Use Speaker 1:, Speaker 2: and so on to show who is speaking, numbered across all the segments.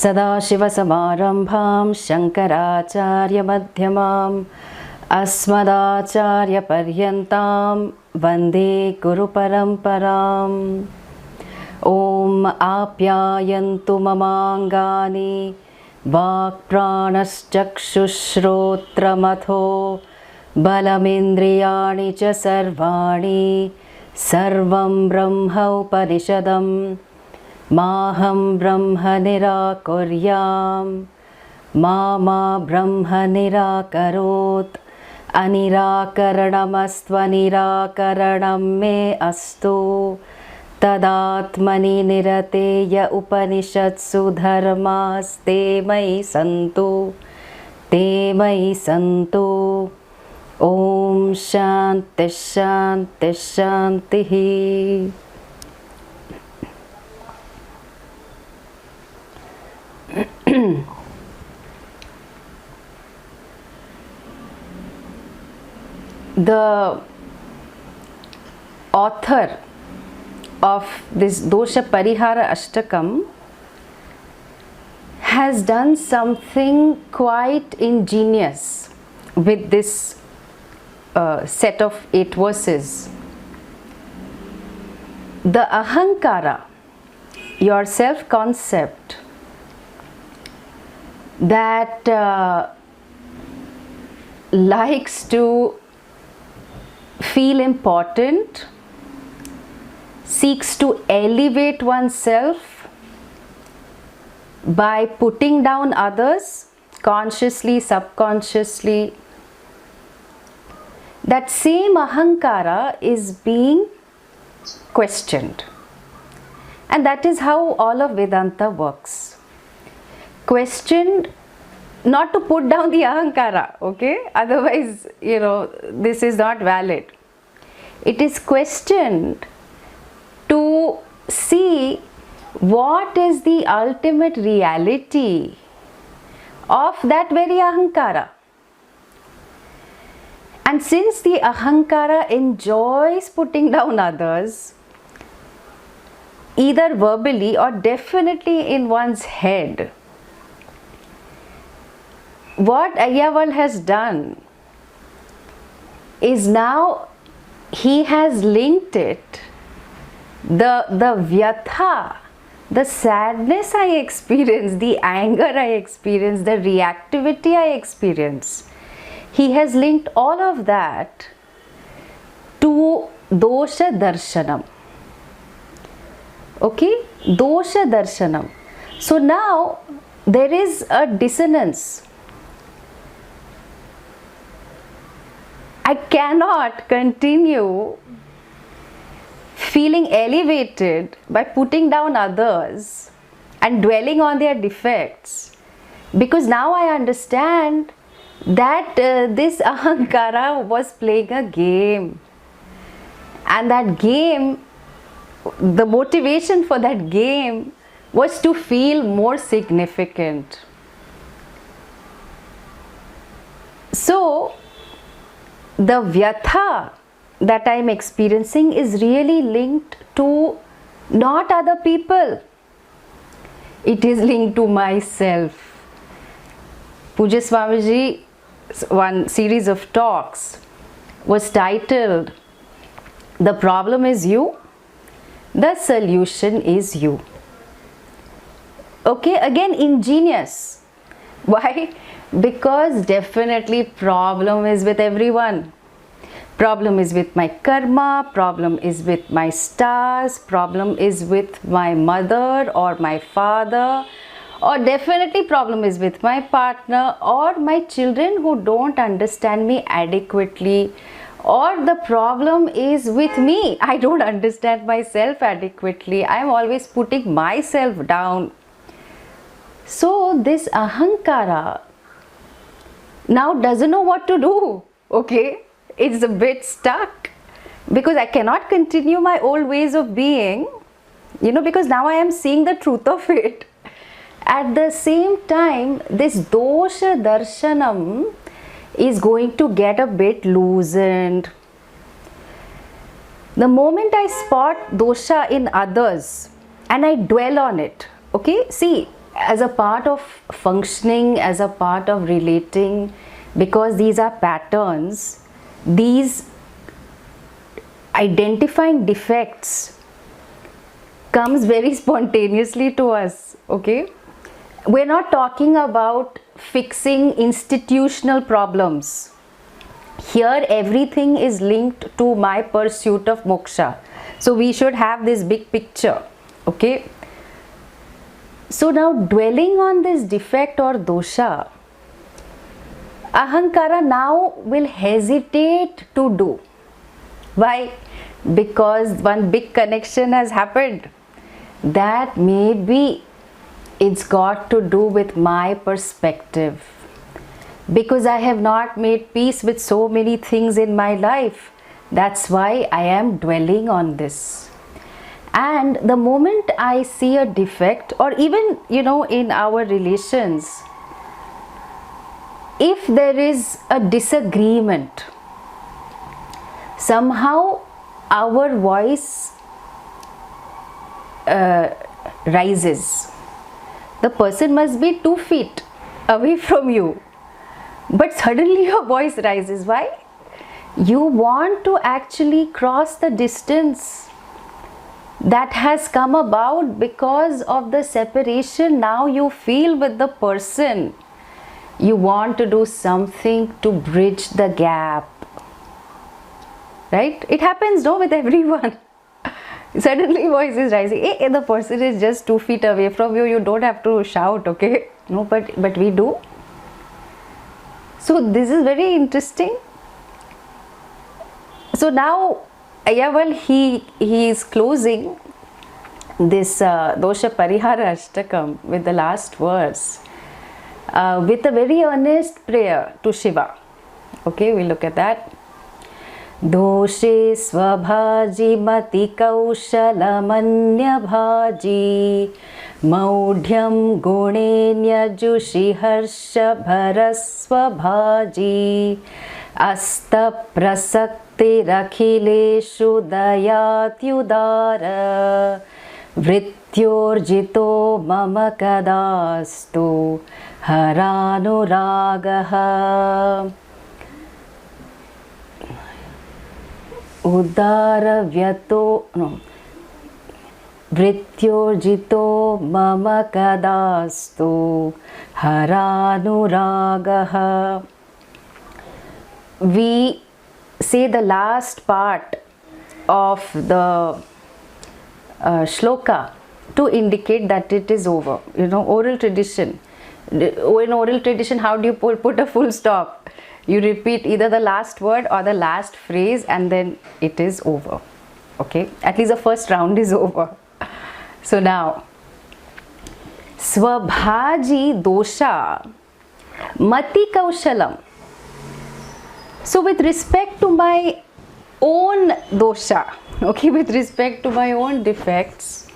Speaker 1: सदाशिवसमारम्भां शङ्कराचार्यमध्यमाम् अस्मदाचार्यपर्यन्तां वन्दे गुरुपरम्पराम्। ॐ आप्यायन्तु ममाङ्गानि वाक्प्राणश्चक्षुश्रोत्रमथो बलमिन्द्रियाणि च सर्वाणि सर्वं ब्रह्म उपनिषदं माहं ब्रह्म निराकुर्यां मा ब्रह्म निराकरोत् अनिराकरणमस्त्वनिराकरणं मे अस्तु तदात्मनि निरतेय उपनिषत्सु धर्मास्ते मयि सन्तु ॐ शान्ति शान्ति शान्तिः। The author of this Dosha Parihara Ashtakam has done something quite ingenious with this set of 8 verses. The ahankara, your self-concept that likes to feel important, seeks to elevate oneself by putting down others consciously, subconsciously. That same ahankara is being questioned, and that is how all of Vedanta works. Questioned, not to put down the ahankara, okay? Otherwise, this is not valid. It is questioned to see what is the ultimate reality of that very ahankara. And since the ahankara enjoys putting down others, either verbally or definitely in one's head, what Ayyavazh has done is now he has linked it, the vyatha, the sadness I experience, the anger I experience, the reactivity I experience, he has linked all of that to dosha darshanam. Okay, dosha darshanam. So now there is a dissonance. I cannot continue feeling elevated by putting down others and dwelling on their defects, because now I understand that this ahankara was playing a game, and that game, the motivation for that game was to feel more significant. So the vyatha that I am experiencing is really linked to not other people, it is linked to myself. Pujya Swamiji's one series of talks was titled, "The problem is you, the solution is you." Okay, again ingenious. Why? Because definitely problem is with everyone. Problem is with my karma, problem is with my stars, problem is with my mother or my father, or definitely problem is with my partner or my children who don't understand me adequately, or the problem is with me, I don't understand myself adequately, I am always putting myself down. So this ahankara now doesn't know what to do. Okay, it's a bit stuck because I cannot continue my old ways of being, because now I am seeing the truth of it. At the same time, this dosha darshanam is going to get a bit loosened. The moment I spot dosha in others and I dwell on it, okay, see, as a part of functioning, as a part of relating, because these are patterns, these identifying defects comes very spontaneously to us, okay? We're not talking about fixing institutional problems. Here everything is linked to my pursuit of moksha. So we should have this big picture, okay? So now dwelling on this defect or dosha, ahankara now will hesitate to do. Why? Because one big connection has happened, that maybe it's got to do with my perspective. Because I have not made peace with so many things in my life, that's why I am dwelling on this. And the moment I see a defect, or even in our relations, if there is a disagreement, somehow our voice rises. The person must be 2 feet away from you, but suddenly your voice rises. Why? You want to actually cross the distance that has come about because of the separation now you feel with the person. You want to do something to bridge the gap, right? It happens with everyone. Suddenly voice is rising. Hey, the person is just 2 feet away from you, you don't have to shout, okay? No, but we do. So this is very interesting. So now he is closing this dosha parihara ashtakam with the last verse with a very earnest prayer to Shiva. Okay, we look at that. Doshe svabhaji mati kaushalamanya bhaji maudhyam gunenya jushi harsha bharasvabhaji asta prasakti rakhileshu dayatyudara vrityorjito mama kadastu haranuragaha Udaravyato Vrityorjito mama kadastu haranuragaha. We say the last part of the shloka to indicate that it is over. Oral tradition. In oral tradition, how do you put a full stop? You repeat either the last word or the last phrase and then it is over. Okay, at least the first round is over. So now, Swabhaji dosha mati kaushalam. So with respect to my own dosha, okay, with respect to my own defects,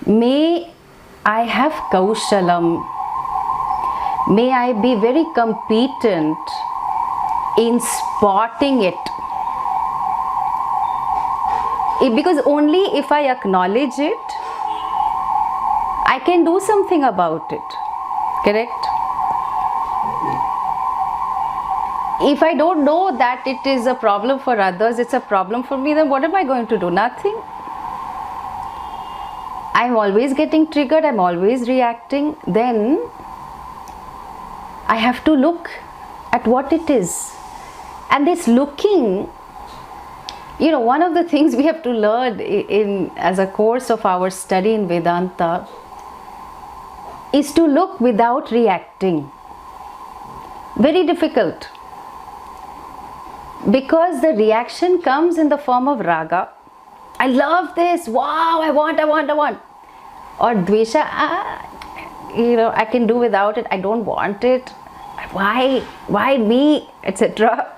Speaker 1: may I have kaushalam. May I be very competent in spotting it. Because only if I acknowledge it, I can do something about it. Correct? If I don't know that it is a problem for others, it's a problem for me, then what am I going to do? Nothing. I'm always getting triggered, I'm always reacting. Then I have to look at what it is. And this looking, one of the things we have to learn as a course of our study in Vedanta is to look without reacting. Very difficult. Because the reaction comes in the form of raga. I love this. Wow, I want. Or dvesha, I can do without it. I don't want it. Why me, etc.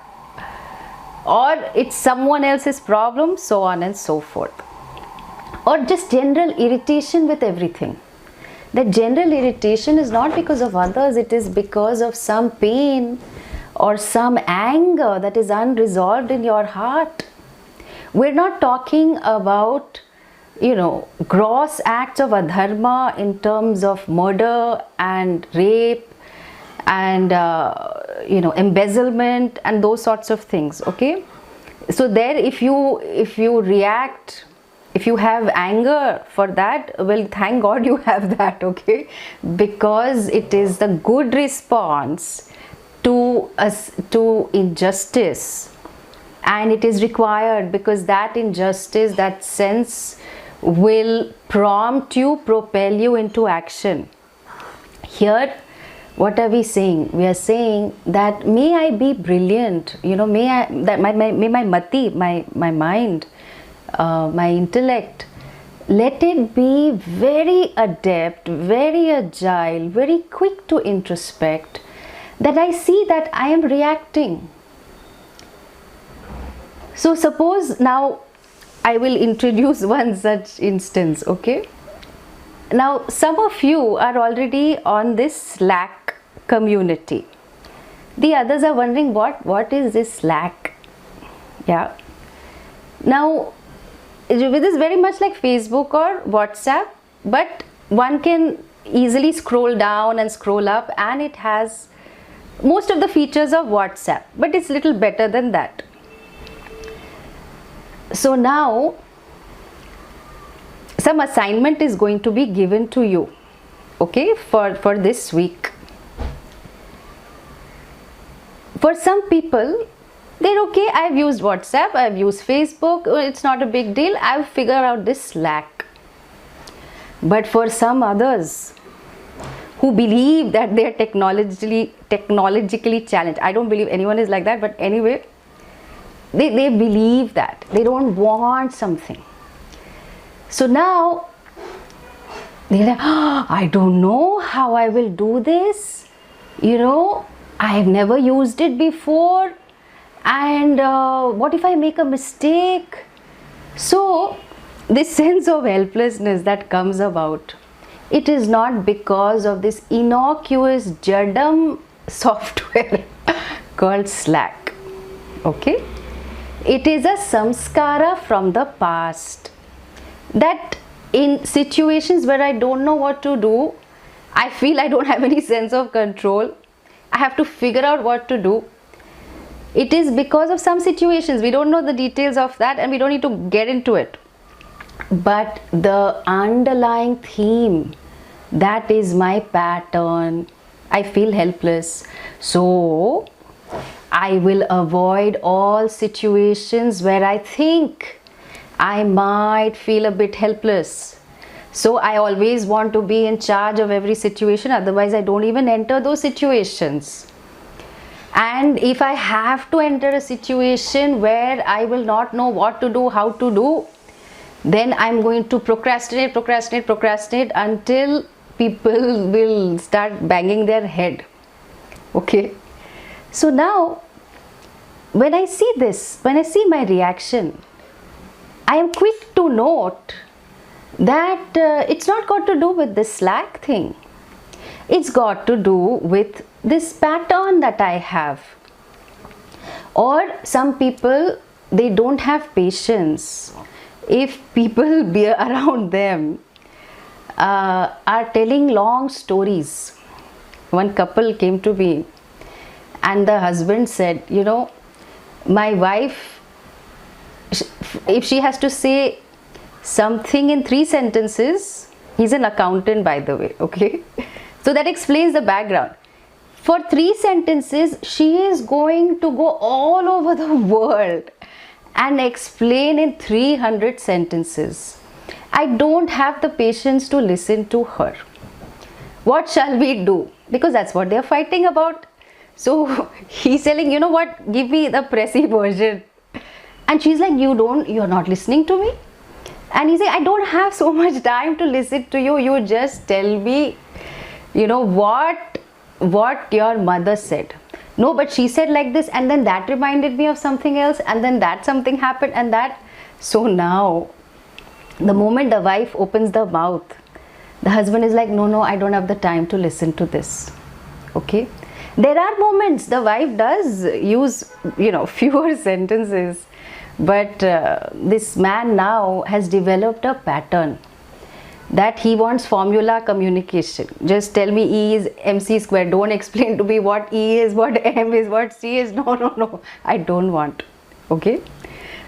Speaker 1: Or it's someone else's problem, so on and so forth. Or just general irritation with everything. That general irritation is not because of others, it is because of some pain or some anger that is unresolved in your heart. We're not talking about gross acts of adharma in terms of murder and rape and embezzlement and those sorts of things. Okay, so there, if you react, if you have anger for that, well, thank God you have that. Okay, because it is the good response to injustice, and it is required, because that injustice, that sense will prompt you, propel you into action. Here, what are we saying? We are saying that may I be brilliant, may my mati, my mind, my intellect, let it be very adept, very agile, very quick to introspect, that I see that I am reacting. So suppose now I will introduce one such instance. Okay, now some of you are already on this Slack community. The others are wondering what is this Slack. Yeah, now it is very much like Facebook or WhatsApp, but one can easily scroll down and scroll up, and it has most of the features of WhatsApp, but it's little better than that. So now some assignment is going to be given to you, okay, for this week. For some people, they're okay, I've used WhatsApp, I've used Facebook, it's not a big deal, I've figured out this Slack. But for some others who believe that they're technologically challenged, I don't believe anyone is like that, but anyway, they believe that they don't want something. So now they're like, I don't know how I will do this, I've never used it before, and what if I make a mistake? So this sense of helplessness that comes about, it is not because of this innocuous jadam software called Slack. Okay, it is a samskara from the past, that in situations where I don't know what to do, I feel I don't have any sense of control, I have to figure out what to do. It is because of some situations, we don't know the details of that and we don't need to get into it, but the underlying theme, that is my pattern. I feel helpless, so I will avoid all situations where I think I might feel a bit helpless. So I always want to be in charge of every situation, otherwise I don't even enter those situations. And if I have to enter a situation where I will not know what to do, how to do, then I'm going to procrastinate until people will start banging their head. Okay, so now when I see this, when I see my reaction, I am quick to note that it's not got to do with this Slack thing. It's got to do with this pattern that I have. Or some people, they don't have patience. If people be around them are telling long stories. One couple came to me and the husband said, my wife, if she has to say something in 3 sentences, he's an accountant, by the way, okay? So that explains the background. For 3 sentences, she is going to go all over the world and explain in 300 sentences. I don't have the patience to listen to her. What shall we do? Because that's what they're fighting about. So he's telling, you know what, give me the pressy version. And she's like, you're not listening to me? And he's like, I don't have so much time to listen to you. You just tell me, what your mother said. No, but she said like this, and then that reminded me of something else, and then that something happened, and that. So now, the moment the wife opens the mouth, the husband is like, no, I don't have the time to listen to this. Okay. There are moments the wife does use, fewer sentences, But this man now has developed a pattern that he wants formula communication. Just tell me E is MC square. Don't explain to me what E is, what M is, what C is. No, no, no. I don't want. Okay.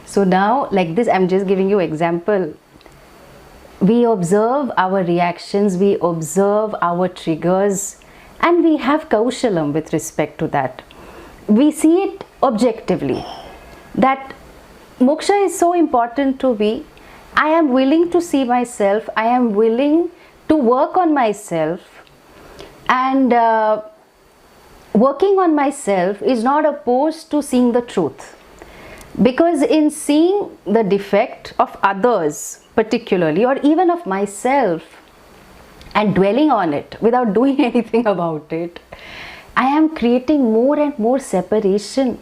Speaker 1: So now, like this, I'm just giving you example. We observe our reactions, we observe our triggers, and we have kaushalam with respect to that. We see it objectively, that moksha is so important to me. I am willing to see myself, I am willing to work on myself, and working on myself is not opposed to seeing the truth. Because in seeing the defect of others particularly, or even of myself, and dwelling on it without doing anything about it, I am creating more and more separation.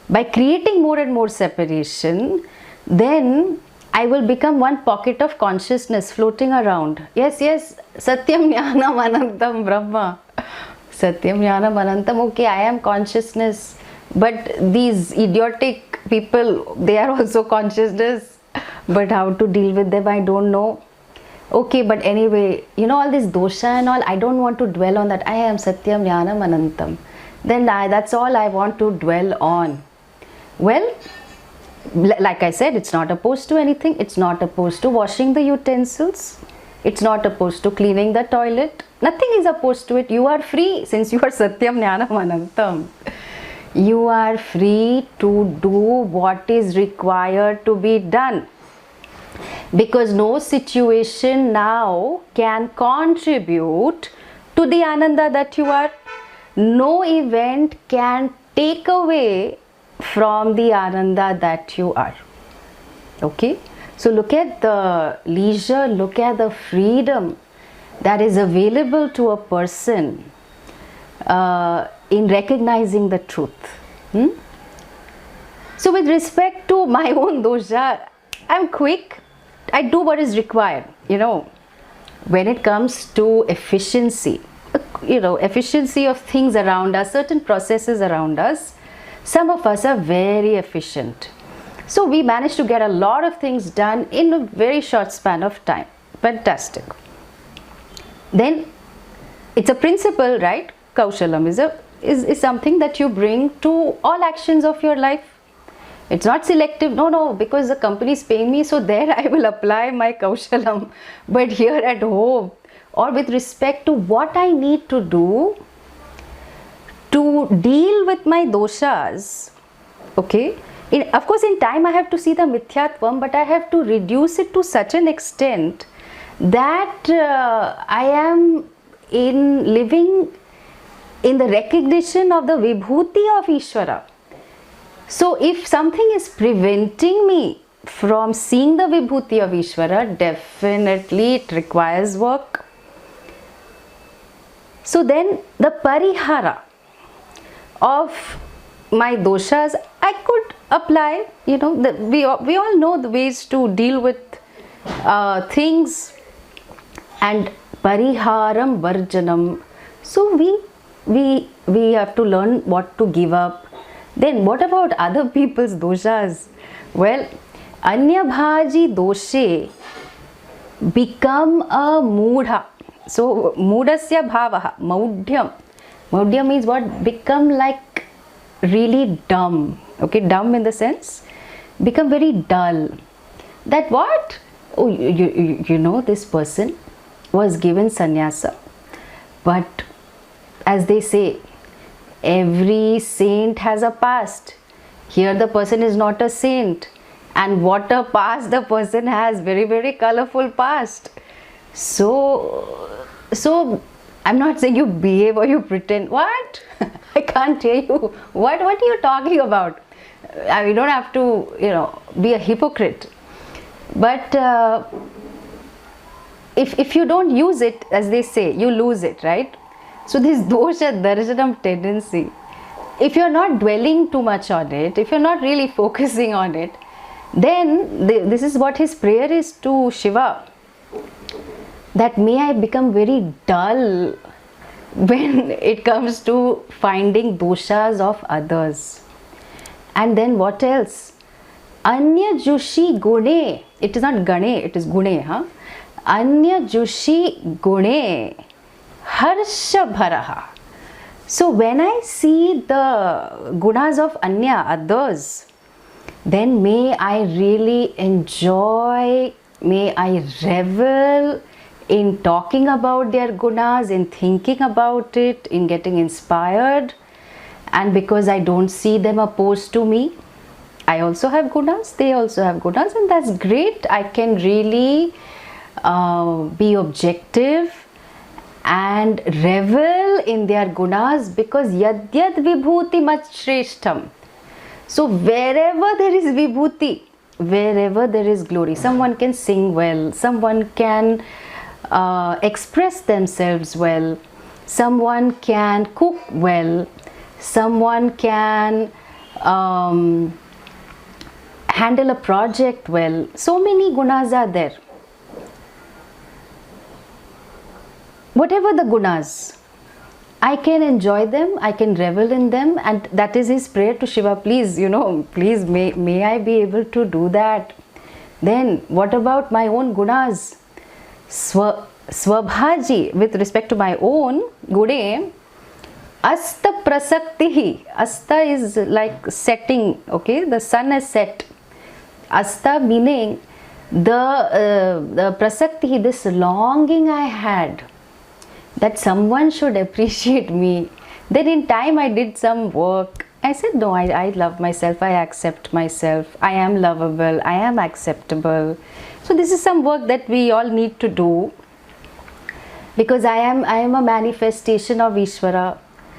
Speaker 1: By creating more and more separation, then I will become one pocket of consciousness floating around. Yes, yes, Satyam Jnanam Anantam Brahma. Satyam Jnanam Anantam, okay, I am consciousness. But these idiotic people, they are also consciousness. But how to deal with them, I don't know. Okay, but anyway, you know, all this dosha and all, I don't want to dwell on that. I am Satyam Jnanam Anantam. Then that's all I want to dwell on. Well, like I said, it's not opposed to anything. It's not opposed to washing the utensils. It's not opposed to cleaning the toilet. Nothing is opposed to it. You are free since you are Satyam Jnanam Anantam. You are free to do what is required to be done. Because no situation now can contribute to the Ananda that you are. No event can take away from the Ananda that you are. Okay? So look at the leisure, look at the freedom that is available to a person in recognizing the truth. So with respect to my own dosha, I'm quick. I do what is required. You know, when it comes to efficiency, efficiency of things around us, certain processes around us, some of us are very efficient. So we manage to get a lot of things done in a very short span of time. Fantastic. Then it's a principle, right? Kaushalam is something that you bring to all actions of your life. It's not selective. No, because the company is paying me, so there I will apply my kaushalam. But here at home, or with respect to what I need to do to deal with my doshas, okay? Of course, in time I have to see the mithyatvam, but I have to reduce it to such an extent that I am living in the recognition of the vibhuti of Ishvara. So if something is preventing me from seeing the vibhuti of Ishvara, definitely it requires work. So then the parihara of my doshas I could apply. You know, we all know the ways to deal with things, and pariharam varjanam. So we have to learn what to give up. Then what about other people's doshas? Well, anyabhaji doshe become a mudha. So mudasya bhavaha, maudhyam. Maudhyam means what? Become like really dumb. Okay, dumb in the sense, become very dull. That what? Oh, you know, this person was given sannyasa, but as they say, every saint has a past. Here the person is not a saint, and what a past the person has, very, very colorful past. So I'm not saying you behave or you pretend. What? I can't hear you. What are you talking about? You don't have to, be a hypocrite. But if you don't use it, as they say, you lose it, right? So this dosha darshanam tendency, if you're not dwelling too much on it, if you're not really focusing on it, then this is what his prayer is to Shiva, that may I become very dull when it comes to finding doshas of others. And then what else? Anya Jushi Gune. It is not Gane, it is Gune. Huh? Anya Jushi Gune Harsha Bharaha. So when I see the gunas of Anya, others, then may I really enjoy, may I revel in talking about their gunas, in thinking about it, in getting inspired. And because I don't see them opposed to me, I also have gunas, they also have gunas, and that's great. I can really be objective and revel in their gunas, because yadyad vibhuti machreshtham. So wherever there is vibhuti, wherever there is glory, someone can sing well, someone can express themselves well, someone can cook well, someone can handle a project well. So many gunas are there. Whatever the gunas, I can enjoy them, I can revel in them, and that is his prayer to Shiva. Please, please may I be able to do that. Then what about my own gunas? Swabhaji, with respect to my own gune, asta prasaktihi. Asta is like setting, okay? The sun has set. Asta meaning the prasaktihi, this longing I had that someone should appreciate me. Then in time I did some work. I said, no, I love myself, I accept myself, I am lovable, I am acceptable. So this is some work that we all need to do, because I am a manifestation of Ishvara.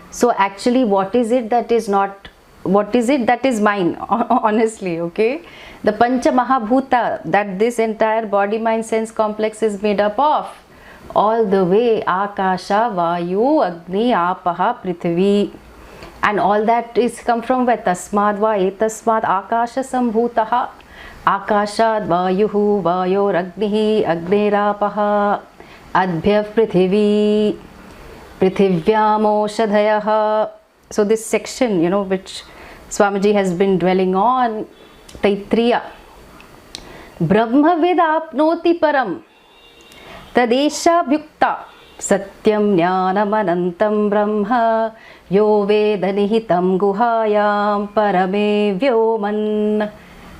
Speaker 1: So actually what is it that is not, what is it that is mine? Honestly, okay? The Pancha Mahabhuta that this entire body, mind, sense complex is made up of, all the way Akasha, Vayu, Agni, Apaha, Prithvi, and all that is come from where? Tasmad va etasmad Akasha Sambhutaha, Akashad Vayuhu, Vayor Agnihi, Agnirapaha, Adbhyav Prithvi, Prithivyaam Oshadhayaha. So this section, which Swamiji has been dwelling on, Taitriya. Brahmavid apnoti param Tadesha Bhukta Satyam Jnanam Anantam Brahma Yo Veda Nihitam Guhayam Parame Vyoman.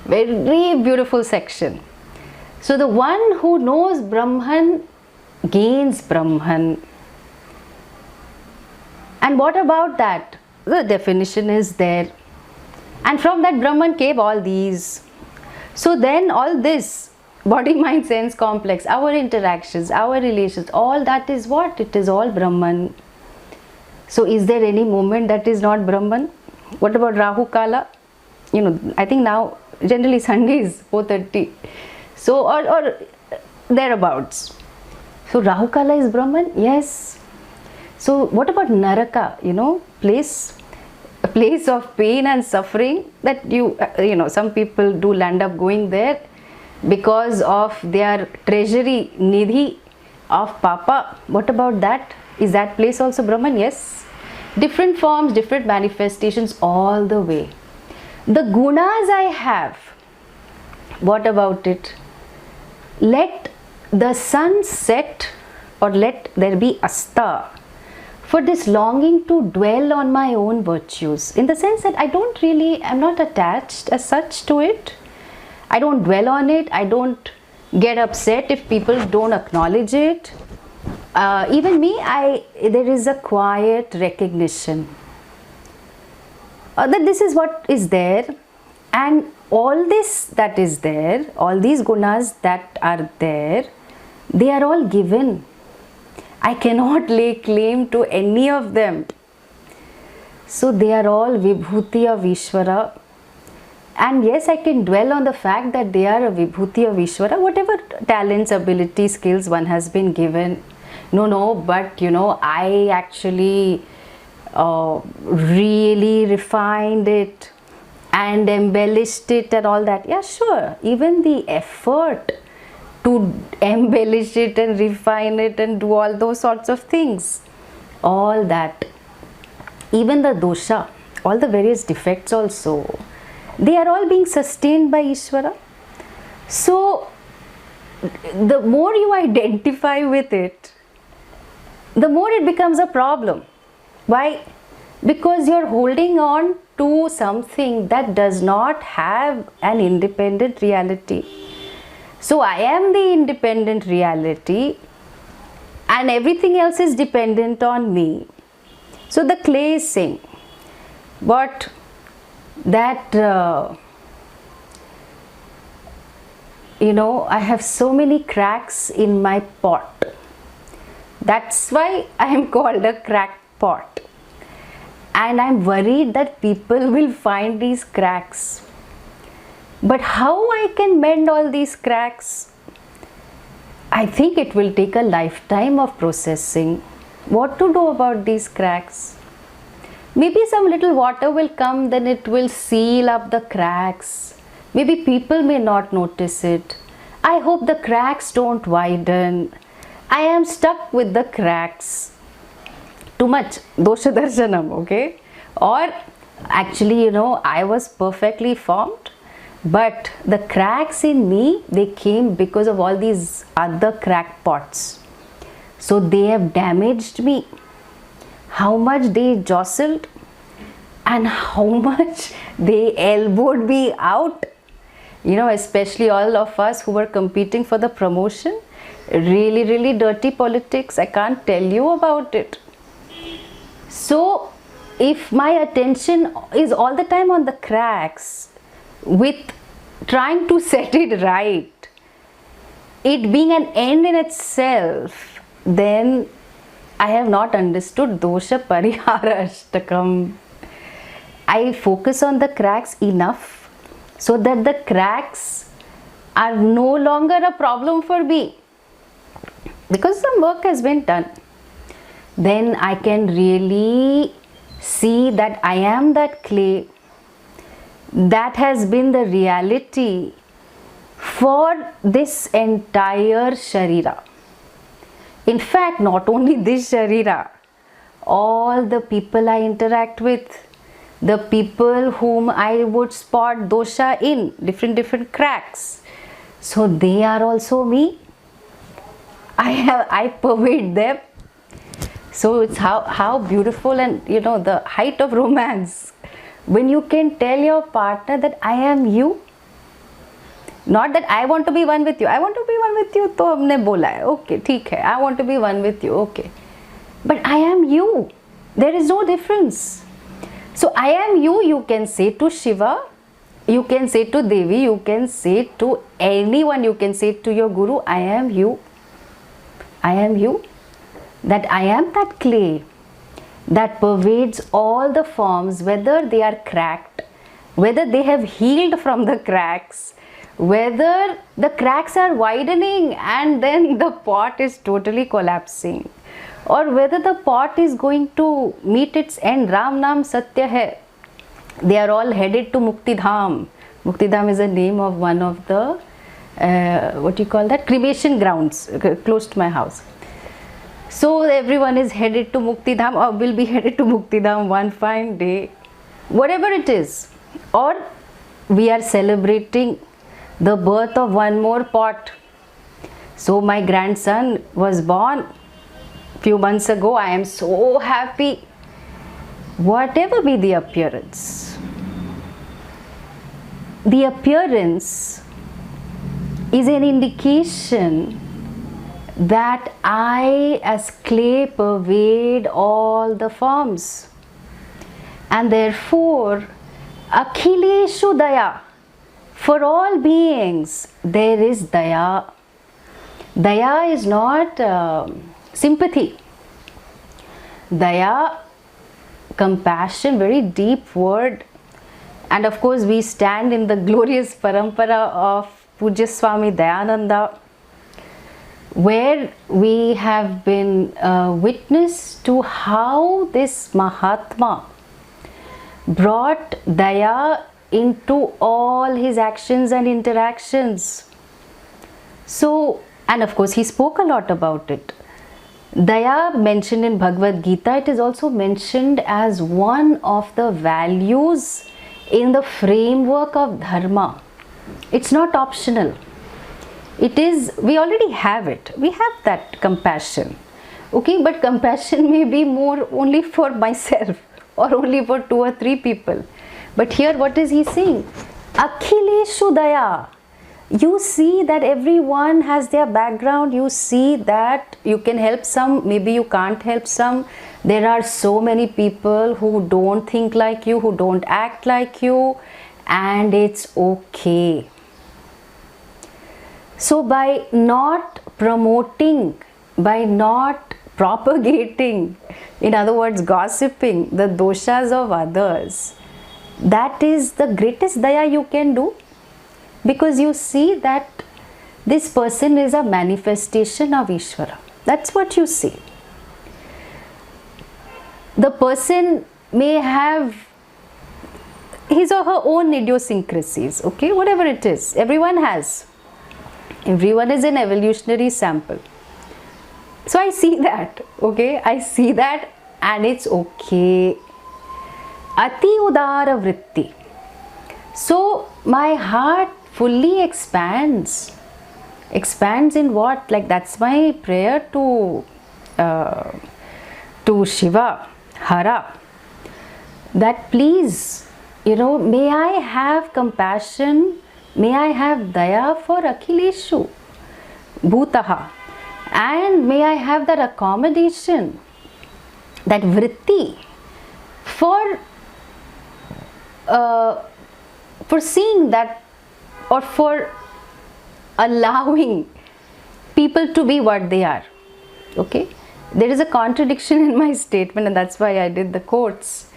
Speaker 1: Very beautiful section. So the one who knows Brahman gains Brahman. And what about that? The definition is there. And from that Brahman came all these. So then all this body, mind, sense complex, our interactions, our relations, all that is what? It is all Brahman. So is there any moment that is not Brahman? What about Rahu Kala? I think now generally Sundays 4:30. So or thereabouts. So Rahu Kala is Brahman? Yes. So what about Naraka? A place of pain and suffering that some people do land up going there because of their treasury nidhi of Papa. What about that? Is that place also Brahman? Yes. Different forms, different manifestations all the way. The gunas I have, what about it? Let the sun set, or let there be asta, for this longing to dwell on my own virtues, in the sense that I'm not attached as such to it. I don't dwell on it. I don't get upset if people don't acknowledge it. Even me, there is a quiet recognition that this is what is there, and all this that is there, all these gunas that are there, they are all given. I cannot lay claim to any of them. So they are all vibhuti of Ishvara. And yes, I can dwell on the fact that they are a vibhuti of Ishvara, whatever talents, abilities, skills one has been given. But I actually really refined it and embellished it and all that. Yeah, sure. Even the effort to embellish it and refine it and do all those sorts of things, all that, even the dosha, all the various defects also, They are all being sustained by Ishvara. So the more you identify with it, the more it becomes a problem. Why? Because you're holding on to something that does not have an independent reality. So I am the independent reality and everything else is dependent on me. So the clay is saying, what? That I have so many cracks in my pot. That's why I am called a cracked pot. And I'm worried that people will find these cracks. But how I can mend all these cracks? I think it will take a lifetime of processing. What to do about these cracks? Maybe some little water will come, then it will seal up the cracks. Maybe people may not notice it. I hope the cracks don't widen. I am stuck with the cracks. Too much dosha darshanam, okay? Or actually, I was perfectly formed, but the cracks in me, they came because of all these other crackpots. So they have damaged me. How much they jostled and how much they elbowed me out. Especially all of us who were competing for the promotion. Really, really dirty politics. I can't tell you about it. So if my attention is all the time on the cracks with trying to set it right, it being an end in itself, then I have not understood dosha parihara ashtakam. I focus on the cracks enough so that the cracks are no longer a problem for me, because some work has been done. Then I can really see that I am that clay. That has been the reality for this entire Sharira. In fact, not only this Sharira, all the people I interact with, the people whom I would spot dosha in, different cracks. So they are also me. I pervade them. So it's how beautiful, and the height of romance when you can tell your partner that I am you. Not that I want to be one with you. I want to be one with you. तो हमने बोला है. Okay, ठीक है. I want to be one with you. Okay. But I am you. There is no difference. So I am you. You can say to Shiva. You can say to Devi. You can say to anyone. You can say to your Guru. I am you. I am you. That I am that clay that pervades all the forms, whether they are cracked, whether they have healed from the cracks, whether the cracks are widening and then the pot is totally collapsing, or whether the pot is going to meet its end. Ram Naam Satya Hai. They are all headed to Mukti Dham. Mukti Dham is the name of one of the cremation grounds close to my house. So everyone is headed to Mukti Dham, or will be headed to Mukti Dham one fine day, whatever it is. Or we are celebrating the birth of one more pot. So my grandson was born few months ago. I am so happy. Whatever be the appearance is an indication that I as clay pervade all the forms, and therefore Akhileshu Daya, for all beings there is Daya. Daya is not sympathy. Daya, compassion, very deep word. And of course we stand in the glorious parampara of Pujya Swami Dayananda, where we have been witness to how this Mahatma brought Daya into all his actions and interactions. So, and of course he spoke a lot about it. Daya, mentioned in Bhagavad Gita, it is also mentioned as one of the values in the framework of dharma. It's not optional. It is, we already have it. We have that compassion. Okay, but compassion may be more only for myself or only for 2 or 3 people. But here what is he saying? Akhileshu daya. You see that everyone has their background. You see that you can help some, maybe you can't help some. There are so many people who don't think like you, who don't act like you, and it's okay. So by not promoting, by not propagating, in other words gossiping the doshas of others, that is the greatest daya you can do, because you see that this person is a manifestation of Ishvara. That's what you see. The person may have his or her own idiosyncrasies, okay, whatever it is, everyone has. Everyone is an evolutionary sample. So I see that, okay, I see that, and it's okay. Ati udara vritti. So my heart fully expands. Expands in what? Like, that's my prayer to Shiva, Hara, that please, may I have compassion, may I have daya for Akhileshu Bhutaha, and may I have that accommodation, that vritti for seeing that, or for allowing people to be what they are. Okay, there is a contradiction in my statement, and that's why I did the quotes.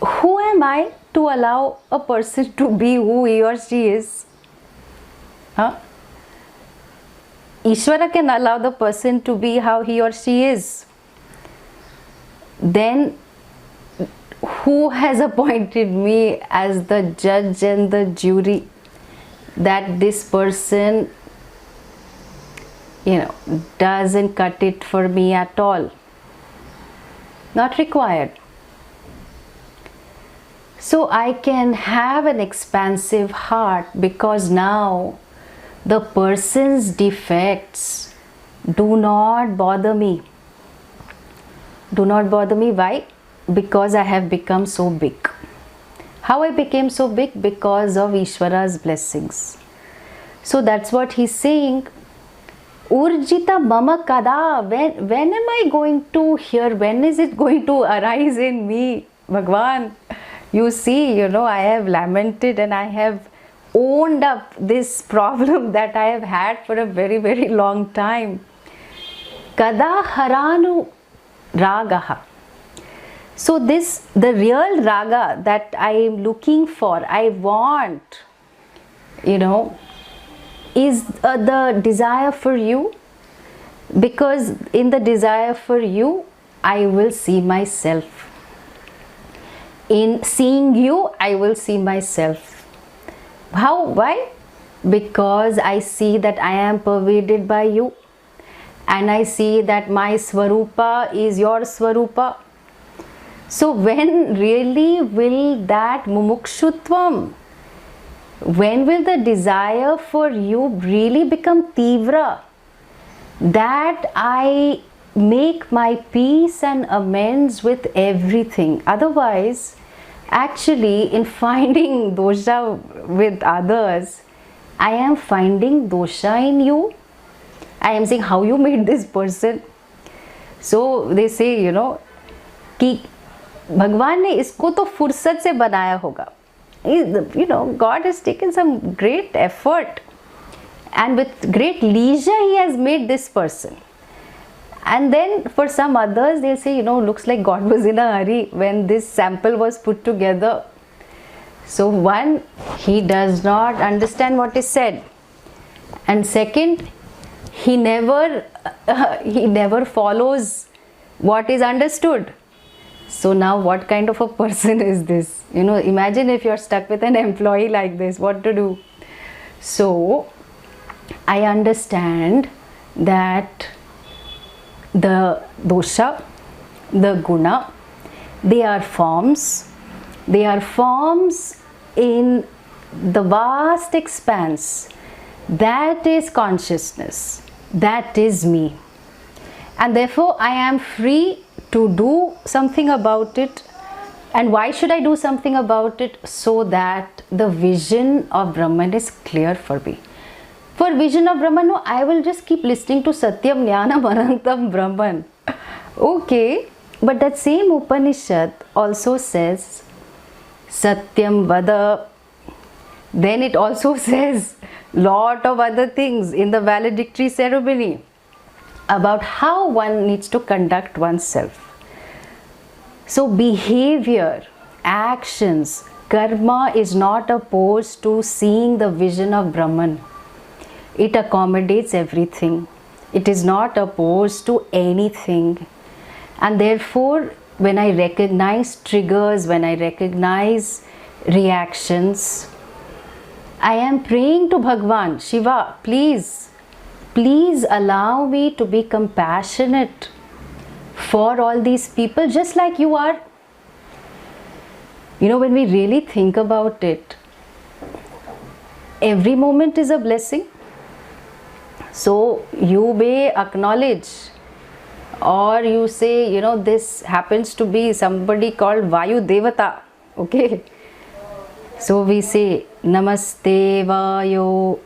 Speaker 1: Who am I to allow a person to be who he or she is? Ishvara can allow the person to be how he or she is. Then who has appointed me as the judge and the jury that this person, doesn't cut it for me at all? Not required. So I can have an expansive heart, because now the person's defects do not bother me. Do not bother me. Why? Because I have become so big. How I became so big? Because of Ishvara's blessings. So that's what he's saying. Urjita mama kada. When am I going to hear? When is it going to arise in me? Bhagwan, you see, I have lamented and I have owned up this problem that I have had for a very, very long time. Kada haranu ragaha. So the real raga that I am looking for, I want, is the desire for you. Because in the desire for you, I will see myself. In seeing you, I will see myself. How? Why? Because I see that I am pervaded by you, and I see that my Swarupa is your Swarupa. So when really will that mumukshutvam, when will the desire for you really become tivra, that I make my peace and amends with everything? Otherwise, actually, in finding dosha with others, I am finding dosha in you. I am saying, how you made this person. So they say, कि भगवान ने इसको तो फुर्सत से बनाया होगा. God has taken some great effort, and with great leisure he has made this person. And then for some others, they'll say, looks like God was in a hurry when this sample was put together. So one, he does not understand what is said. And second, he never follows what is understood. So now what kind of a person is this? Imagine if you're stuck with an employee like this, what to do? So I understand that the dosha, the guna, they are forms, They are forms in the vast expanse. That is consciousness. That is me. And therefore, I am free to do something about it. And why should I do something about it? So that the vision of Brahman is clear for me. For vision of Brahman, no, I will just keep listening to Satyam Jnanam Anantam Brahman. Okay, but that same Upanishad also says Satyam Vada. Then it also says lot of other things in the valedictory ceremony about how one needs to conduct oneself. So behavior, actions, karma is not opposed to seeing the vision of Brahman. It accommodates everything. It is not opposed to anything. And therefore, when I recognize triggers, when I recognize reactions, I am praying to Bhagwan, Shiva, please allow me to be compassionate for all these people just like you are. You know, when we really think about it, every moment is a blessing. So you may acknowledge, or you say, you know, this happens to be somebody called Vayu Devata. Okay. So we say Namaste Vayu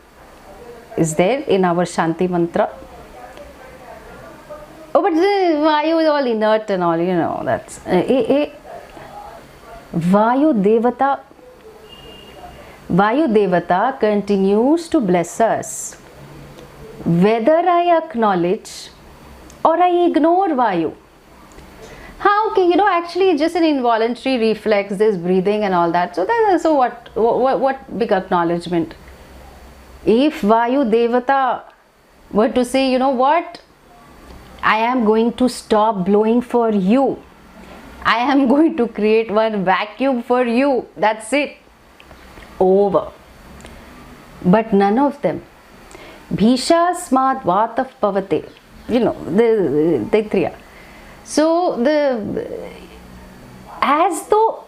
Speaker 1: is there in our Shanti mantra. Oh, but the Vayu is all inert and all, you know, that's Vayu Devata continues to bless us whether I acknowledge or I ignore Vayu. How? Okay, you know, actually it's just an involuntary reflex, this breathing and all that. So what big acknowledgement? If Vayu Devata were to say, you know what, I am going to stop blowing for you. I am going to create one vacuum for you. That's it. Over. But none of them. Bhisha smad vataf pavate. You know, the Taittiriya. So, as though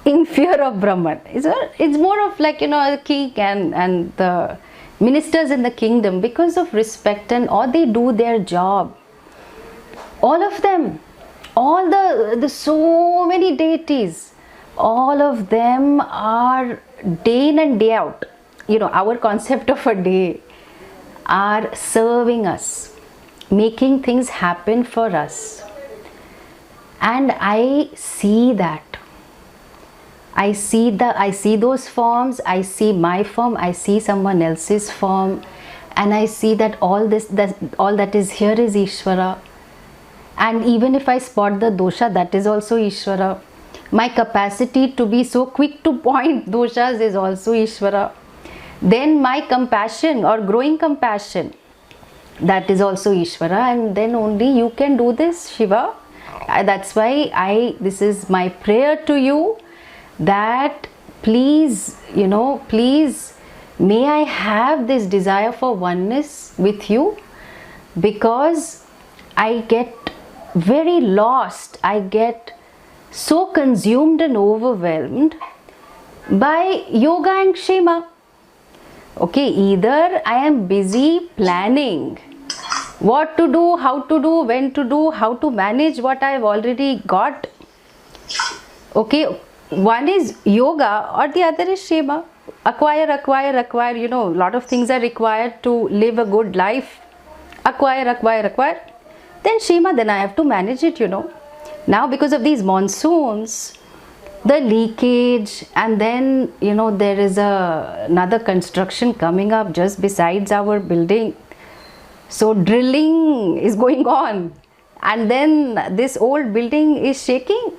Speaker 1: in fear of Brahman. It's more of like, you know, a king and the ministers in the kingdom, because of respect and awe, they do their job. All of them, all the so many deities, all of them are day in and day out. You know, our concept of a day are serving us, making things happen for us. And I see that. I see those forms, I see my form, I see someone else's form, and I see that all that is here is Ishvara. And even if I spot the dosha, that is also Ishvara. My capacity to be so quick to point doshas is also Ishvara. Then my compassion or growing compassion, that is also Ishvara, and then only you can do this, Shiva. That's why this is my prayer to you, that please, you know, please may I have this desire for oneness with you, because I get very lost, I get so consumed and overwhelmed by yoga and kshema. Okay, either I am busy planning what to do, how to do, when to do, how to manage what I have already got. Okay, one is yoga or the other is kshema. Acquire, you know, a lot of things are required to live a good life. Acquire. Then kshema, then I have to manage it, you know. Now because of these monsoons, the leakage, and then, you know, there is another construction coming up just besides our building. So drilling is going on, and then this old building is shaking.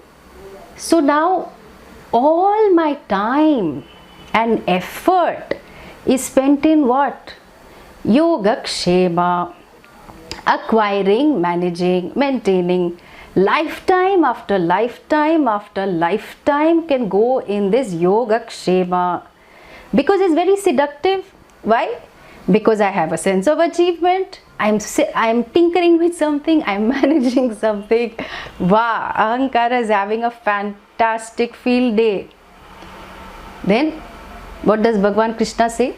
Speaker 1: So now all my time and effort is spent in what? Yoga kshema, acquiring, managing, maintaining. Lifetime after lifetime after lifetime can go in this yoga kshema, because it's very seductive. Why? Because I have a sense of achievement. I'm tinkering with something, I'm managing something. Wow, Ahankara is having a fantastic field day. Then what does Bhagwan Krishna say?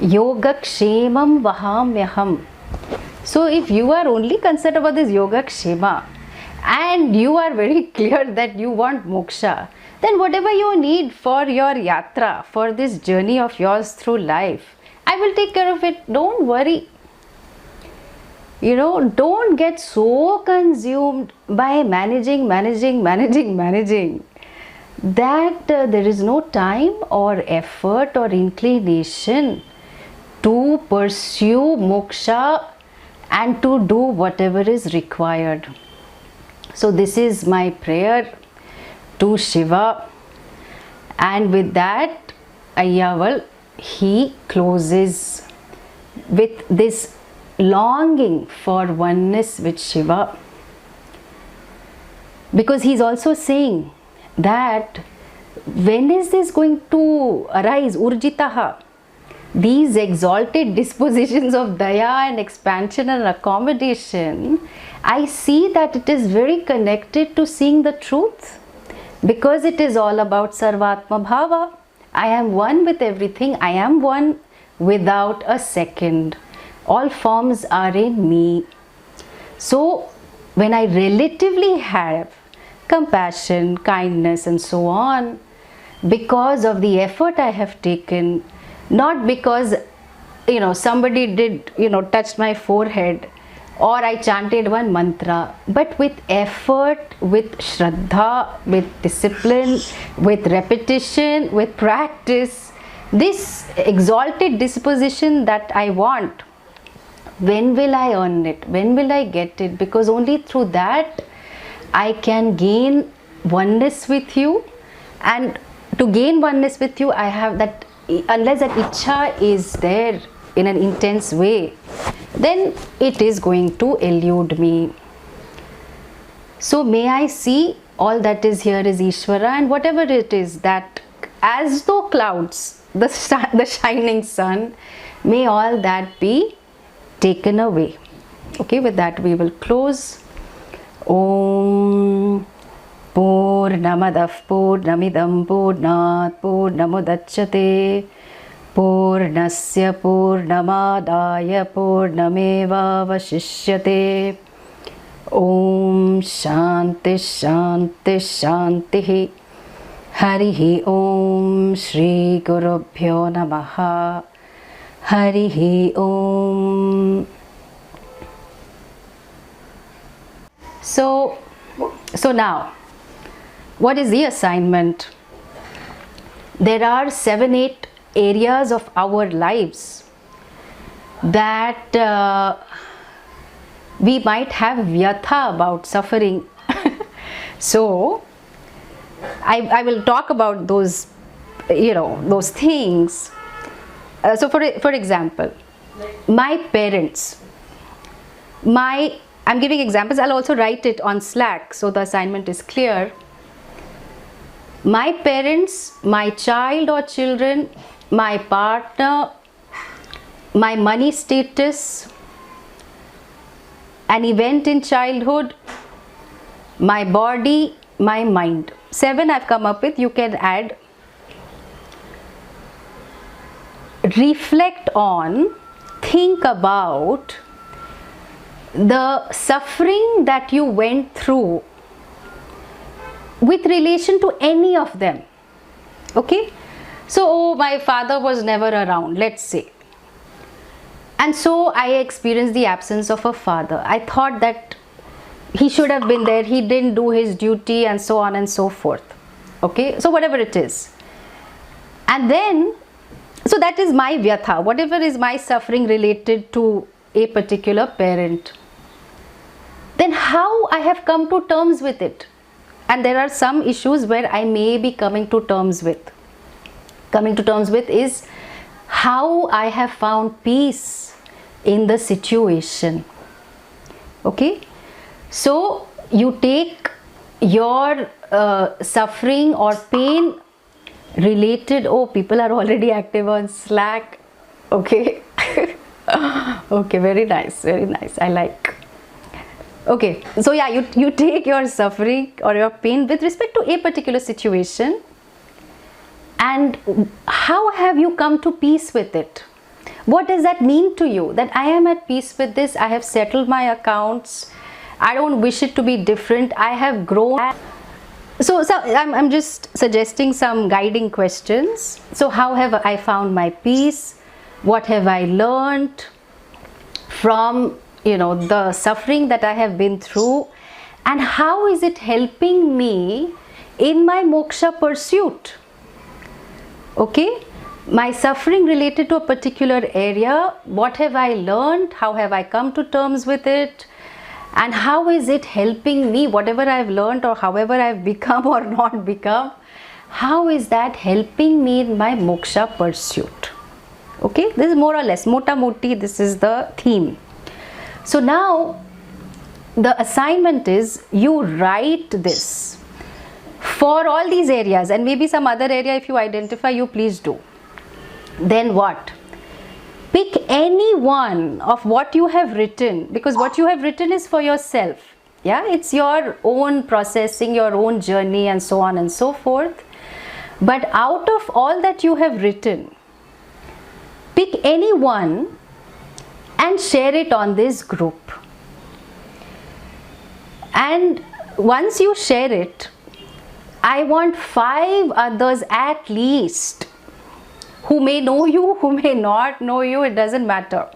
Speaker 1: Yoga kshemam vahamyaham. So if you are only concerned about this yoga kshema and you are very clear that you want moksha, then whatever you need for your yatra, for this journey of yours through life, I will take care of it. Don't worry. Don't get so consumed by managing that there is no time or effort or inclination to pursue moksha and to do whatever is required. So this is my prayer to Shiva, and with that Ayyaval, he closes with this longing for oneness with Shiva, because he's also saying that when is this going to arise? Urjitaha, these exalted dispositions of daya and expansion and accommodation, I see that it is very connected to seeing the truth, because it is all about Sarvatma Bhava. I am one with everything. I am one without a second. All forms are in me. So when I relatively have compassion, kindness and so on, because of the effort I have taken, not because somebody did touch my forehead or I chanted one mantra, but with effort, with shraddha, with discipline, with repetition, with practice, this exalted disposition that I want, when will I earn it? When will I get it? Because only through that I can gain oneness with you, and to gain oneness with you I have that, unless that ichha is there in an intense way, then it is going to elude me. So may I see all that is here is Ishvara, and whatever it is, that as though clouds, the shining sun, may all that be taken away. Okay, with that we will close. Om Purnamadav Purnamidam Purnat Purnamudachyate Purnasya Purnamadaya Purnameva Vashishyate. Om Shanti Shanti Shanti. Harihi Om Shri Gurubhyo Namaha. Harihi Om. So now, what is the assignment? There are 7-8 areas of our lives that we might have vyatha about, suffering. So I will talk about those, those things. So for example, my parents, I'm giving examples, I'll also write it on Slack so the assignment is clear. My parents, my child or children, my partner, my money status, an event in childhood, my body, my mind. 7 I've come up with, you can add. Reflect on, think about the suffering that you went through with relation to any of them. Okay, so my father was never around, let's say, and so I experienced the absence of a father. I thought that he should have been there, he didn't do his duty, and so on and so forth. Okay, so whatever it is, and then so that is my vyatha, whatever is my suffering related to a particular parent. Then how I have come to terms with it. And there are some issues where I may be coming to terms with. Coming to terms with is how I have found peace in the situation. Okay, so you take your suffering or pain related. Oh, people are already active on Slack. Okay. Okay, very nice, I like. Okay, so yeah, you take your suffering or your pain with respect to a particular situation, and how have you come to peace with it? What does that mean to you? That I am at peace with this, I have settled my accounts, I don't wish it to be different, I have grown. So I'm just suggesting some guiding questions. So how have I found my peace? What have I learned from, the suffering that I have been through? And how is it helping me in my moksha pursuit? Okay? My suffering related to a particular area, what have I learned? How have I come to terms with it? And how is it helping me, whatever I've learned or however I've become or not become, how is that helping me in my moksha pursuit? Okay, this is more or less, mota moti, this is the theme. So now, the assignment is you write this for all these areas, and maybe some other area if you identify, you please do. Then what? Pick any one of what you have written, because what you have written is for yourself. Yeah, it's your own processing, your own journey, and so on and so forth. But out of all that you have written, pick any one and share it on this group. And once you share it, I want 5 others at least, who may know you, who may not know you, it doesn't matter.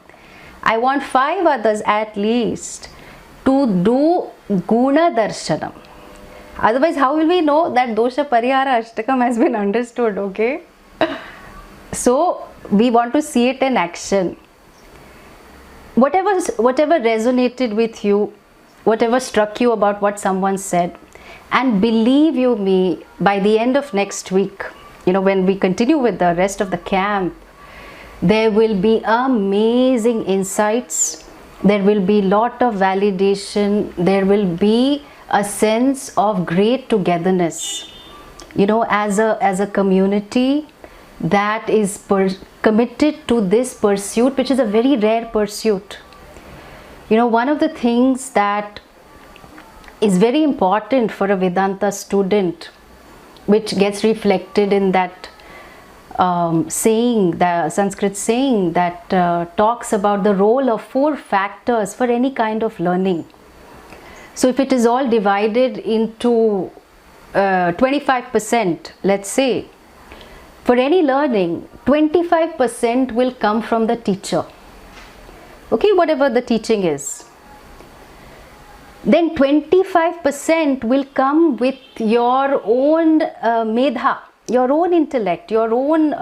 Speaker 1: I want 5 others at least to do Guna Darshanam. Otherwise, how will we know that Dosha Parihara Ashtakam has been understood, okay? So, we want to see it in action. Whatever resonated with you, whatever struck you about what someone said, and believe you me, by the end of next week, when we continue with the rest of the camp, there will be amazing insights, there will be lot of validation, there will be a sense of great togetherness, as a community that is committed to this pursuit, which is a very rare pursuit. One of the things that is very important for a Vedanta student, which gets reflected in that saying, the Sanskrit saying that talks about the role of 4 factors for any kind of learning. So if it is all divided into 25%, let's say, for any learning, 25% will come from the teacher. Okay, whatever the teaching is. Then 25% will come with your own medha, your own intellect, your own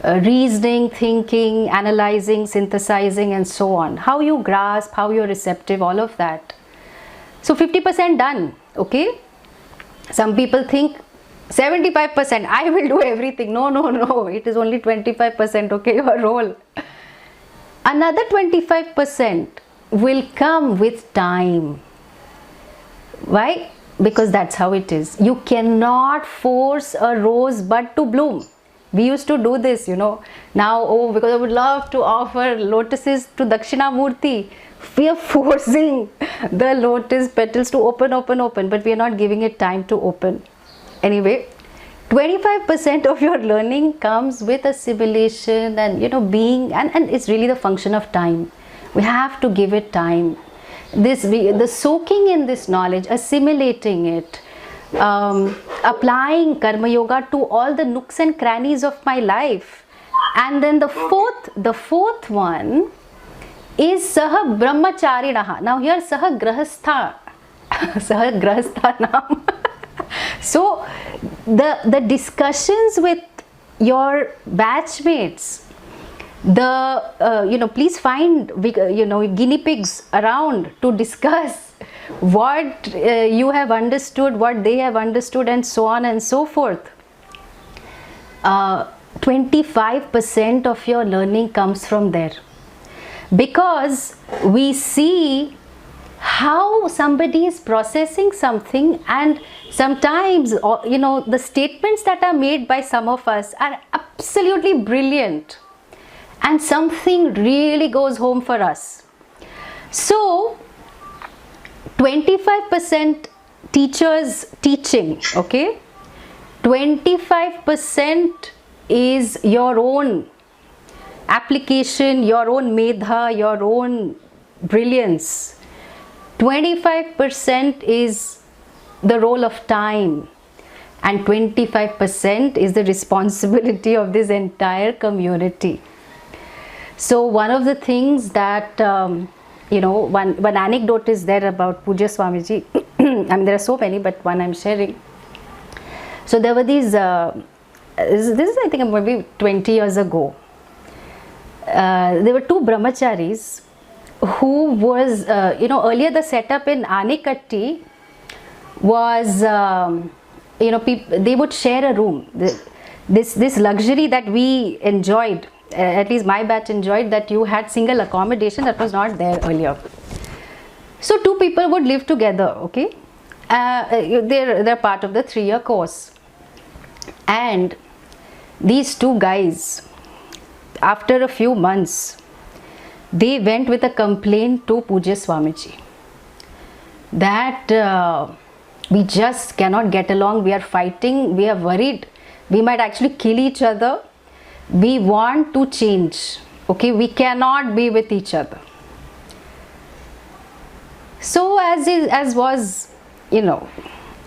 Speaker 1: reasoning, thinking, analyzing, synthesizing, and so on. How you grasp, how you're receptive, all of that. So 50% done. Okay. Some people think 75%, I will do everything. No, it is only 25%. Okay, your role. Another 25% will come with time. Why? Because that's how it is. You cannot force a rosebud to bloom. We used to do this, Now, because I would love to offer lotuses to Dakshinamurti, we are forcing the lotus petals to open, but we are not giving it time to open. Anyway, 25% of your learning comes with assimilation and, being, and it's really the function of time. We have to give it time. The soaking in this knowledge, assimilating it, applying Karma Yoga to all the nooks and crannies of my life. And then the fourth one is Saha Brahmacharinaha. Now here Saha Grahastha. Saha Grahastha naam. So the discussions with your batchmates, please find guinea pigs around to discuss what you have understood, what they have understood, and so on and so forth. 25% of your learning comes from there, because we see how somebody is processing something, and sometimes the statements that are made by some of us are absolutely brilliant, and something really goes home for us. So 25% teachers teaching, okay, 25% is your own application, your own medha, your own brilliance. 25% is the role of time, and 25% is the responsibility of this entire community. So one of the things that one anecdote is there about Pujya Swamiji. I mean, there are so many, but one I'm sharing. So there were these, this is I think maybe 20 years ago. There were two brahmacharis who was, earlier the setup in Anekatti was, they would share a room. This luxury that we enjoyed, at least my batch enjoyed, that you had single accommodation, that was not there earlier. So two people would live together, okay? They're part of the 3-year course. And these two guys, after a few months, they went with a complaint to Pujya Swamiji that we just cannot get along, we are fighting, we are worried, we might actually kill each other, we want to change, okay, we cannot be with each other. So as was,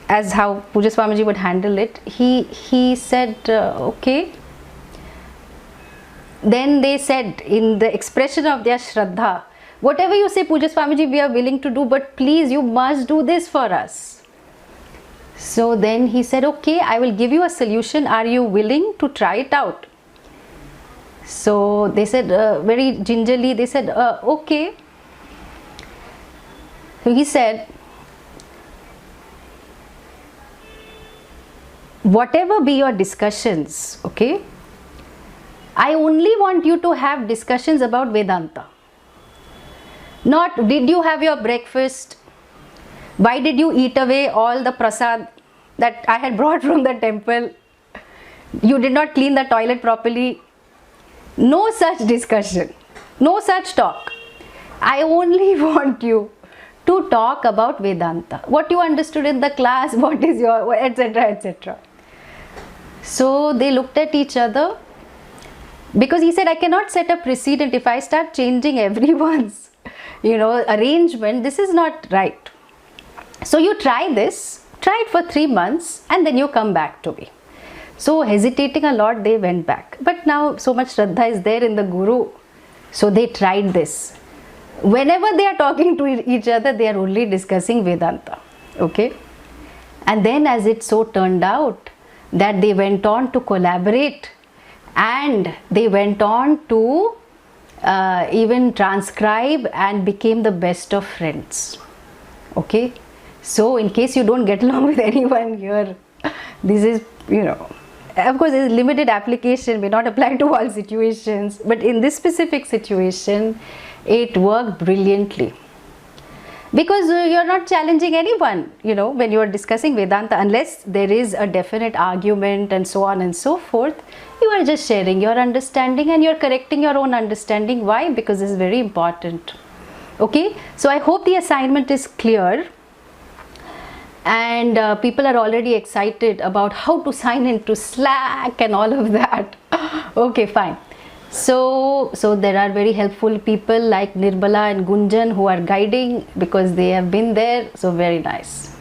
Speaker 1: as how Pujya Swamiji would handle it, he said, okay. Then they said, in the expression of their Shraddha, whatever you say, Pujya Swamiji, we are willing to do, but please, you must do this for us. So then he said, okay, I will give you a solution. Are you willing to try it out? So they said, very gingerly, they said, okay. So he said, whatever be your discussions, okay, I only want you to have discussions about Vedanta. Not, did you have your breakfast? Why did you eat away all the prasad that I had brought from the temple? You did not clean the toilet properly. No such discussion, no such talk. I only want you to talk about Vedanta. What you understood in the class, what is your, etc., etc. So they looked at each other, because he said, I cannot set a precedent. If I start changing everyone's, arrangement, this is not right. So you try this, try it for 3 months, and then you come back to me. So hesitating a lot, they went back. But now so much Shraddha is there in the Guru. So they tried this. Whenever they are talking to each other, they are only discussing Vedanta. Okay. And then as it so turned out that they went on to collaborate, and they went on to even transcribe and became the best of friends. Okay. So in case you don't get along with anyone here, this is, of course, it's limited application, may not apply to all situations, but in this specific situation, it worked brilliantly. Because you're not challenging anyone, when you're discussing Vedanta, unless there is a definite argument and so on and so forth, you are just sharing your understanding and you're correcting your own understanding. Why? Because this is very important. Okay, so I hope the assignment is clear. And people are already excited about how to sign into Slack and all of that. Okay, fine. So there are very helpful people like Nirbala and Gunjan who are guiding, because they have been there. So very nice.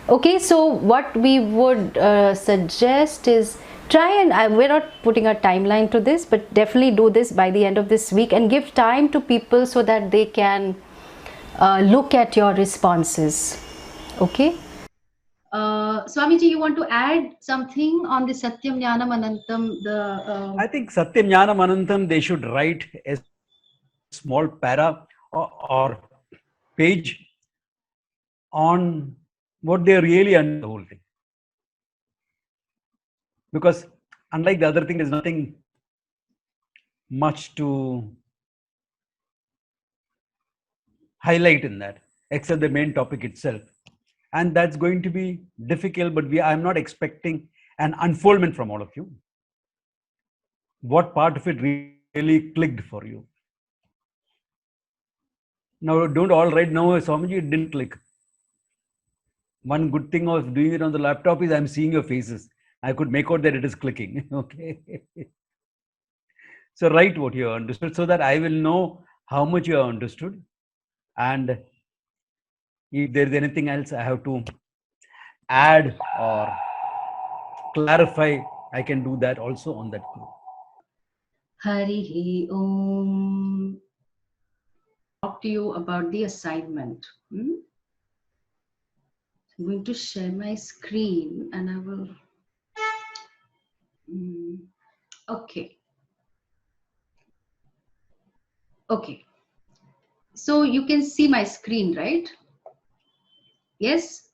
Speaker 1: Okay, so what we would suggest is try and we're not putting a timeline to this, but definitely do this by the end of this week and give time to people so that they can look at your responses. Okay. Swamiji, you want to add something on the Satyam Jnanam Anantam?
Speaker 2: I think Satyam Jnanam Anantam, they should write a small para or page on what they really understand the whole thing. Because unlike the other thing, there's nothing much to highlight in that, except the main topic itself. And that's going to be difficult, but I'm not expecting an unfoldment from all of you. What part of it really clicked for you? Now, don't all write, no, Swamiji, it didn't click. One good thing of doing it on the laptop is I'm seeing your faces. I could make out that it is clicking. Okay. So write what you have understood so that I will know how much you have understood. And if there is anything else I have to add or clarify, I can do that also on that group.
Speaker 1: Harihi Om. Talk to you about the assignment. I'm going to share my screen and I will. Okay. Okay. So you can see my screen, right? Yes?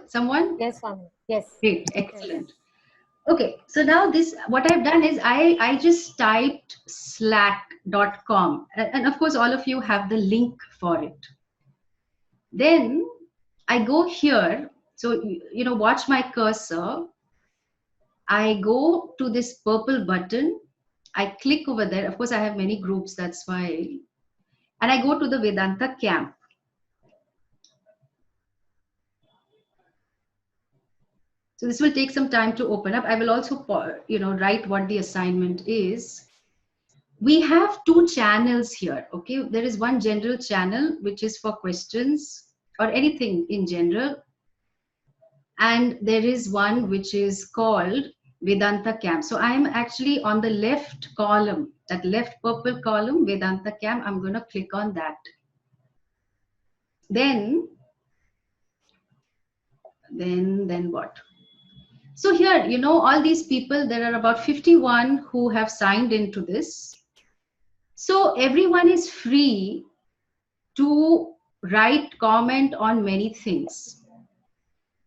Speaker 1: Someone?
Speaker 3: Yes, Swami. Yes.
Speaker 1: Great. Excellent. Okay. So now this, what I've done is I just typed slack.com. And of course, all of you have the link for it. Then I go here. So, watch my cursor. I go to this purple button. I click over there. Of course, I have many groups. That's why. And I go to the Vedanta camp. So this will take some time to open up. I will also, write what the assignment is. We have two channels here. Okay. There is one general channel, which is for questions or anything in general. And there is one which is called Vedanta Camp. So I am actually on the left column, that left purple column, Vedanta Camp. I'm going to click on that. Then what? So here, all these people, there are about 51 who have signed into this. So everyone is free to write, comment on many things.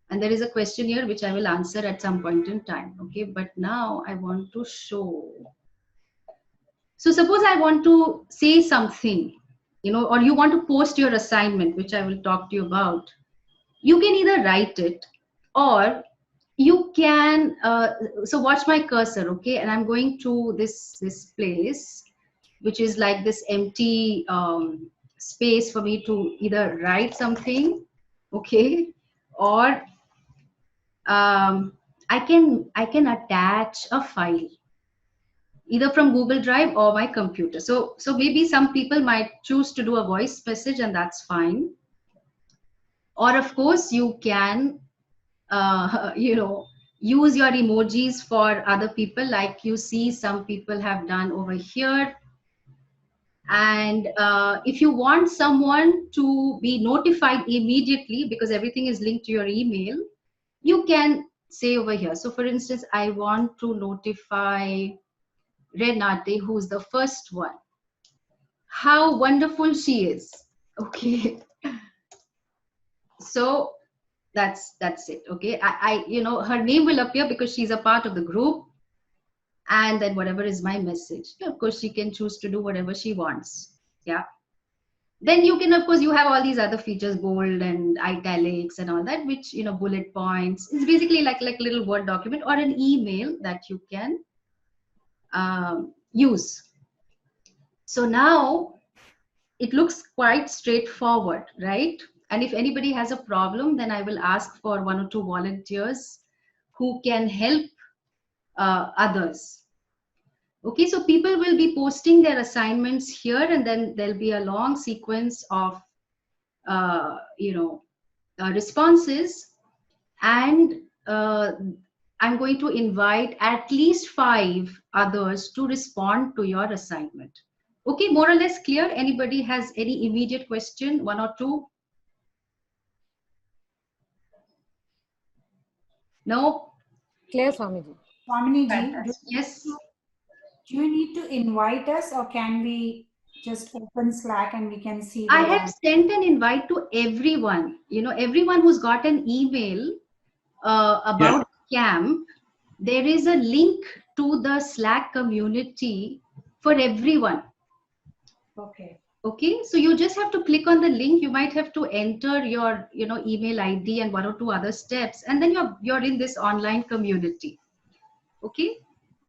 Speaker 1: And there is a question here which I will answer at some point in time. Okay, but now I want to show. So suppose I want to say something, or you want to post your assignment, which I will talk to you about. You can either write it or you can, so watch my cursor, okay? And I'm going to this place, which is like this empty space for me to either write something, okay? Or I can attach a file either from Google Drive or my computer. So maybe some people might choose to do a voice message, and that's fine. Or of course you can, use your emojis for other people, like you see some people have done over here. And if you want someone to be notified immediately, because everything is linked to your email, you can say over here. So for instance, I want to notify Renate, who's the first one. How wonderful she is. Okay. So that's it. Okay. I her name will appear because she's a part of the group. And then whatever is my message, of course, she can choose to do whatever she wants. Yeah. Then you can, of course, you have all these other features, bold and italics and all that, which, bullet points. It's basically like a little Word document or an email that you can use. So now it looks quite straightforward, right? And if anybody has a problem, then I will ask for 1 or 2 volunteers who can help others. Okay, so people will be posting their assignments here, and then there'll be a long sequence of, responses. And I'm going to invite at least 5 others to respond to your assignment. Okay, more or less clear? Anybody has any immediate question, 1 or 2? No?
Speaker 3: Clear, Swamiji.
Speaker 4: Swamini ji,
Speaker 1: Yes.
Speaker 4: do you need to invite us, or can we just open Slack and we can see?
Speaker 1: I have sent an invite to everyone, everyone who's got an email about camp. There is a link to the Slack community for everyone.
Speaker 4: Okay.
Speaker 1: Okay, so you just have to click on the link. You might have to enter your, email ID and 1 or 2 other steps, and then you're in this online community. Okay.